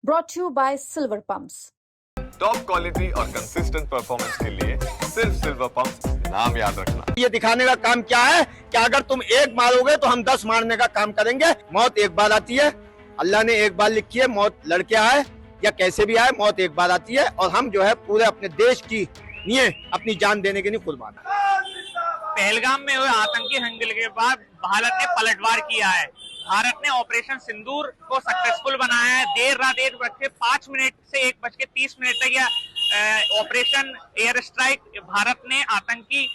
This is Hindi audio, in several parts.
brought to you by Silver Pumps. Top quality और कंसिस्टेंट परफॉर्मेंस के लिए सिर्फ सिल्वर पंप नाम याद रखना। ये दिखाने का काम क्या है कि अगर तुम एक मारोगे तो हम 10 मारने का काम करेंगे। मौत एक बार आती है, अल्लाह ने एक बार लिखी है, मौत लड़के आए या कैसे भी आए, मौत एक बार आती है और हम जो है पूरे अपने देश की लिए अपनी जान देने के लिए कुर्बान है। पहलगाम में हुए आतंकी हमले के बाद भारत ने पलटवार किया है। भारत ने ऑपरेशन सिंदूर को सक्सेसफुल बनाया है। देर रात 1:05 से 1:30 तक यह ऑपरेशन एयर स्ट्राइक भारत ने आतंकी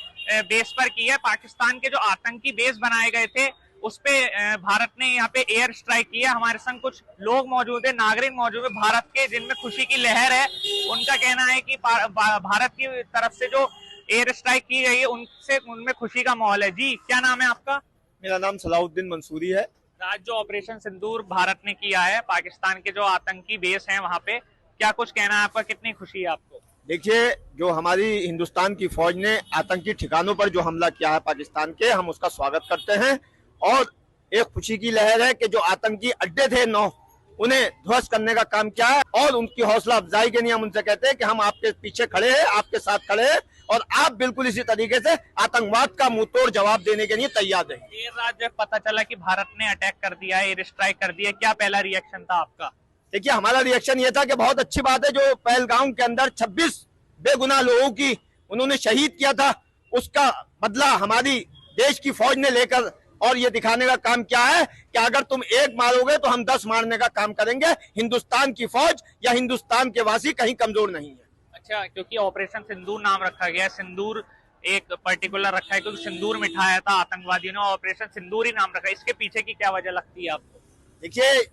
बेस पर की है। पाकिस्तान के जो आतंकी बेस बनाए गए थे उस पे भारत ने यहाँ पे एयर स्ट्राइक किया। हमारे संग कुछ लोग मौजूद है, नागरिक मौजूद है भारत के, जिनमें खुशी की लहर है। उनका कहना है कि भारत की तरफ से जो एयर स्ट्राइक की गई है उनमें खुशी का माहौल है। जी, क्या नाम है आपका? मेरा नाम सलाउद्दीन मंसूरी है। आज जो ऑपरेशन सिंदूर भारत ने किया है, पाकिस्तान के जो आतंकी बेस हैं वहां पे, क्या कुछ कहना है आपका? कितनी खुशी है आपको? देखिए, जो हमारी हिंदुस्तान की फौज ने आतंकी ठिकानों पर जो हमला किया है पाकिस्तान के, हम उसका स्वागत करते हैं और एक खुशी की लहर है कि जो आतंकी अड्डे थे 9 उन्हें ध्वस्त करने का काम किया है और उनकी हौसला अफजाई के लिए हम उनसे कहते हैं कि हम आपके पीछे खड़े हैं, आपके साथ खड़े हैं और आप बिल्कुल इसी तरीके से आतंकवाद का मुंहतोड़ जवाब देने के लिए तैयार रहें। देर रात जब पता चला कि भारत ने अटैक कर दिया है, एयर स्ट्राइक कर दिया, क्या पहला रिएक्शन था आपका? देखिए, हमारा रिएक्शन ये था कि बहुत अच्छी बात है, जो पहलगाम के अंदर 26 बेगुनाह लोगों की उन्होंने शहीद किया था, उसका बदला हमारी देश की फौज ने लेकर, और ये दिखाने का काम क्या है कि अगर तुम एक मारोगे तो हम 10 मारने का काम करेंगे। हिंदुस्तान की फौज या हिंदुस्तान के वासी कहीं कमजोर नहीं है। अच्छा, क्योंकि ऑपरेशन सिंदूर नाम रखा गया है, सिंदूर एक पर्टिकुलर रखा है क्योंकि सिंदूर मिठाया था आतंकवादियों ने, ऑपरेशन सिंदूर ही नाम रखा है। इसके पीछे की क्या वजह लगती है आपको? देखिए,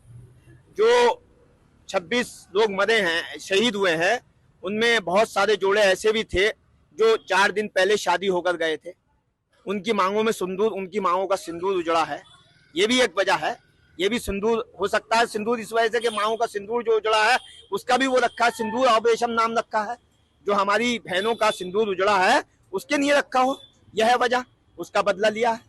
जो 26 लोग मरे हैं, शहीद हुए हैं, उनमें बहुत सारे जोड़े ऐसे भी थे जो 4 दिन पहले शादी होकर गए थे। उनकी मांगों में सिंदूर, उनकी मांगों का सिंदूर उजड़ा है, ये भी एक वजह है। ये भी सिंदूर हो सकता है, सिंदूर इस वजह से कि मांगों का सिंदूर जो उजड़ा है उसका भी वो रखा है, सिंदूर ऑपरेशन नाम रखा है। जो हमारी बहनों का सिंदूर उजड़ा है उसके लिए रखा हो, यह है वजह, उसका बदला लिया है।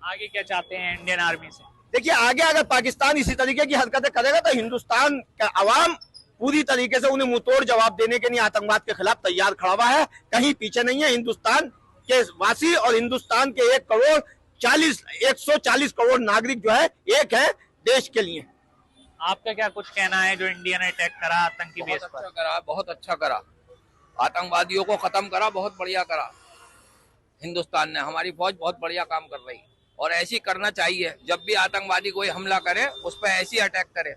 आगे क्या चाहते हैं इंडियन आर्मी से? देखिए, आगे अगर पाकिस्तान इसी तरीके की हरकतें करेगा तो हिंदुस्तान का अवाम पूरी तरीके से उन्हें मुंहतोड़ जवाब देने के लिए आतंकवाद के खिलाफ तैयार खड़ा हुआ है, कहीं पीछे नहीं है। हिंदुस्तान के वासी और हिंदुस्तान के 140 करोड़ नागरिक जो है एक है देश के लिए। आपका क्या कुछ कहना है जो इंडिया ने अटैक करा आतंकी बेस पर? अच्छा करा, बहुत अच्छा करा, आतंकवादियों को खत्म करा, बहुत बढ़िया करा हिंदुस्तान ने। हमारी फौज बहुत बढ़िया काम कर रही और ऐसी करना चाहिए। जब भी आतंकवादी कोई हमला करे उस पर ऐसी अटैक करे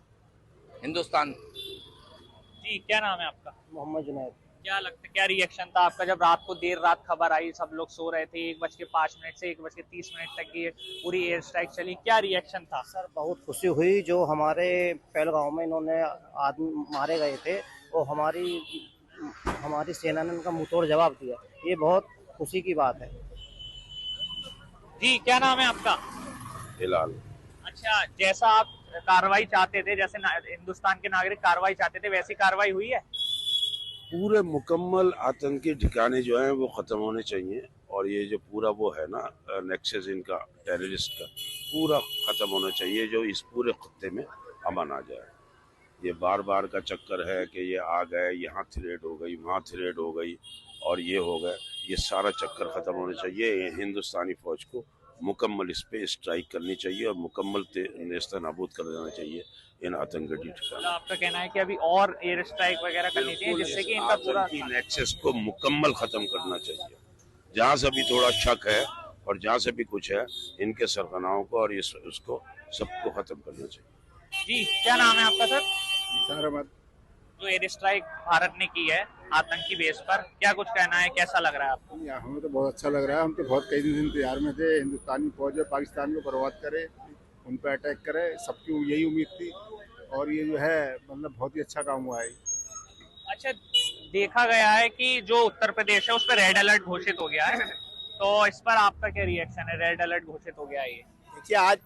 हिंदुस्तान। जी, क्या नाम है आपका? मोहम्मद जुनैद। क्या लगता है, क्या रिएक्शन था आपका जब रात को देर रात खबर आई, सब लोग सो रहे थे, 1:05 से 1:30 तक ये पूरी एयर स्ट्राइक चली, क्या रिएक्शन था? सर, बहुत खुशी हुई। जो हमारे पहलगाम में इन्होंने आदमी मारे गए थे वो हमारी सेना ने उनका मुंहतोड़ जवाब दिया, ये बहुत खुशी की बात है। जी, क्या नाम है आपका? हिलाल। अच्छा, जैसा आप कार्रवाई चाहते थे, जैसे हिंदुस्तान के नागरिक कार्रवाई चाहते थे, वैसी कार्रवाई हुई है? पूरे मुकम्मल आतंकी ठिकाने जो हैं वो ख़त्म होने चाहिए और ये जो पूरा वो है ना नेक्सस इनका टेररिस्ट का पूरा ख़त्म होना चाहिए, जो इस पूरे खत्ते में अमन आ जाए। ये बार बार का चक्कर है कि ये आ गए, यहाँ थ्रेड हो गई, वहाँ थ्रेड हो गई और ये हो गए, ये सारा चक्कर ख़त्म होना चाहिए। हिंदुस्तानी फ़ौज को मुकम्मल इस पे स्ट्राइक करनी चाहिए और मुकम्मल नेस्तनाबूद कर देना चाहिए इन आतंकी ठिकानों। आपका कहना है कि अभी और एयर स्ट्राइक वगैरह करनी चाहिए जिससे कि इनका पूरा नेक्सस को मुकम्मल खत्म करना चाहिए। जहाँ से भी थोड़ा शक है और जहाँ से भी कुछ है, इनके सरगनाओं को और उसको सबको खत्म करना चाहिए। जी, क्या नाम है आपका सर? जो एयर स्ट्राइक भारत ने की है आतंकी बेस पर, क्या कुछ कहना है, कैसा लग रहा है आपको? हमें तो बहुत अच्छा लग रहा है। हम तो बहुत कई दिन इंतजार में थे, हिंदुस्तानी फौज पाकिस्तान को बर्बाद करे, उन पर अटैक करे, सबकी यही उम्मीद थी और ये जो है मतलब बहुत ही अच्छा काम हुआ है। अच्छा, देखा गया है कि जो उत्तर प्रदेश है उस पर रेड अलर्ट घोषित हो गया है, तो इस पर आपका क्या रिएक्शन है? रेड अलर्ट घोषित हो गया है ये। देखिए, आज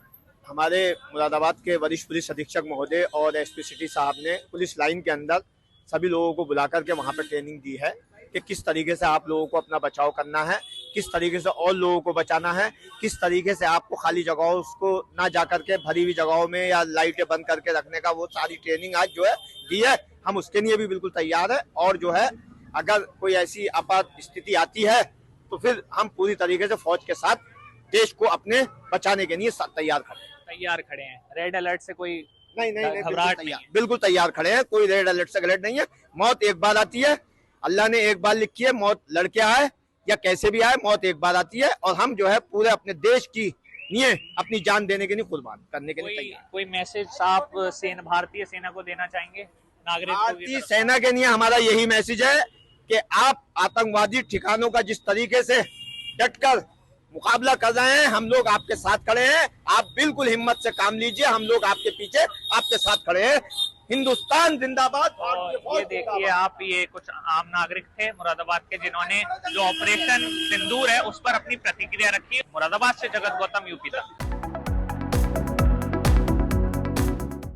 हमारे मुरादाबाद के वरिष्ठ पुलिस अधीक्षक महोदय और एसपी सिटी साहब ने पुलिस लाइन के अंदर सभी लोगों को बुला करके वहाँ पर ट्रेनिंग दी है कि किस तरीके से आप लोगों को अपना बचाव करना है, किस तरीके से और लोगों को बचाना है, किस तरीके से आपको खाली जगहों को ना जा करके भरी हुई जगहों में या लाइटें बंद करके रखने का, वो सारी ट्रेनिंग आज जो है दी है। हम उसके लिए भी बिल्कुल तैयार है। और जो है अगर कोई ऐसी आपात स्थिति आती है तो फिर हम पूरी तरीके से फौज के साथ देश को अपने बचाने के लिए तैयार खड़े हैं। रेड अलर्ट से कोई नहीं घबराहट नहीं है। बिल्कुल तैयार खड़े हैं। कोई रेड अलर्ट से अलर्ट नहीं है। मौत एक बार आती है, अल्लाह ने एक बार लिखी है, मौत लड़के आए या कैसे भी आए, मौत एक बार आती है। और हम जो है पूरे अपने देश की लिए अपनी जान देने के लिए कुर्बान करने के लिए तैयार। कोई मैसेज आप भारतीय सेना को देना चाहेंगे? नागरिक भारतीय सेना के लिए हमारा यही मैसेज है कि आप आतंकवादी ठिकानों का जिस तरीके से डटकर मुकाबला कर रहे हैं, हम लोग आपके साथ खड़े हैं। आप बिल्कुल हिम्मत से काम लीजिए, हम लोग आपके पीछे आपके साथ खड़े हैं। हिंदुस्तान जिंदाबाद। ये देखिए आप, ये कुछ आम नागरिक थे मुरादाबाद के जिन्होंने जो ऑपरेशन सिंदूर है उस पर अपनी प्रतिक्रिया रखी। मुरादाबाद से जगत गौतम, यूपी तक।